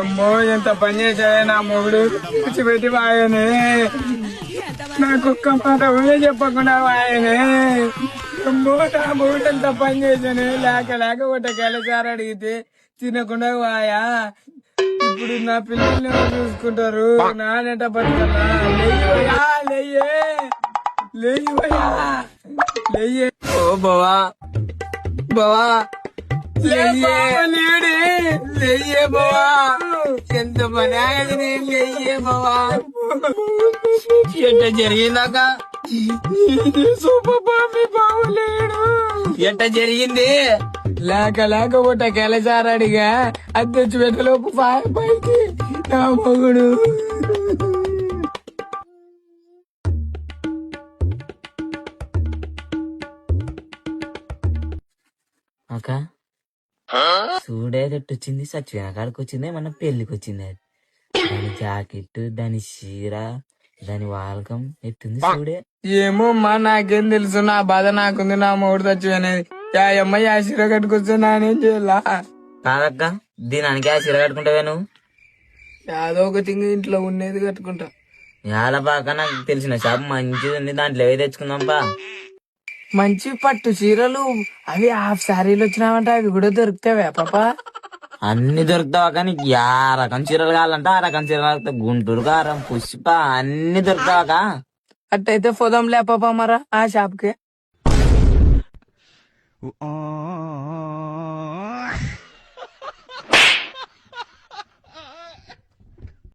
అమ్మో ఎంత పని చేశాడే నా మొగుడు కూర్చిపెట్టి వాయనే నాకు ఒక్క మాట ఊరే చెప్పకుండా వాయనే. అమ్మో నా మొగుడు ఎంత పని చేశానే లేక ఒకటి గెలసారి అడిగితే తినకుండా వాయా. ఇప్పుడు నా పిల్లల్ని ఎవరు చూసుకుంటారు? నానెట బతకలా? లేయ్యా లేయ్యే లేయ్యా లేయ్యే. ఓ బావా బావా లేయ్యే బావా, ఎంత పని ఆగదు. లేయ్యే బావా, ఎట్ట జరిగిందాక మీ బావలేడు. ఎట్ట జరిగింది? లేక ఒకట కెలసారి అడిగా అది తెచ్చి పెట్టలోపు పైకి నా మొగుడు. అక్క చూడే చెట్టు వచ్చింది, సచ్చిపోయిన కాడికి వచ్చింది, మన పెళ్లికి వచ్చింది. అది దాని జాకెట్, దాని చీర, దాని వాలకం ఎట్టుంది చూడే. ఏమో అమ్మా నాకేం తెలుసు, నా బాధ నాకుంది. నా మొగుడు చచ్చిపోయినది అమ్మాయి ఆ చీర కట్టుకొస్తే నానేం చేయాలా? కాదక్క, దీనికి ఆ చీర కట్టుకుంటావే నువ్వు? యాదో ఒకటి ఇంట్లో ఉండేది కట్టుకుంటా. యాలపాక నాకు తెలిసిన షాప్ మంచిది ఉంది, దాంట్లో ఏవి తెచ్చుకుందాంపా. మంచి పట్టు చీరలు అవి హాఫ్ శారీలు వచ్చినావంటే అవి కూడా దొరుకుతావా పాపా? అన్ని దొరుకుతావా? కానీ యా రకం చీరలు కావాలంటే ఆ రకం చీరలు దొరుకుతాయి. గుంటూరు కారం, పుష్ప అన్ని దొరుకుతావాక? అట్టయితే పోదాం లే పాపా మరా ఆ షాప్ కి.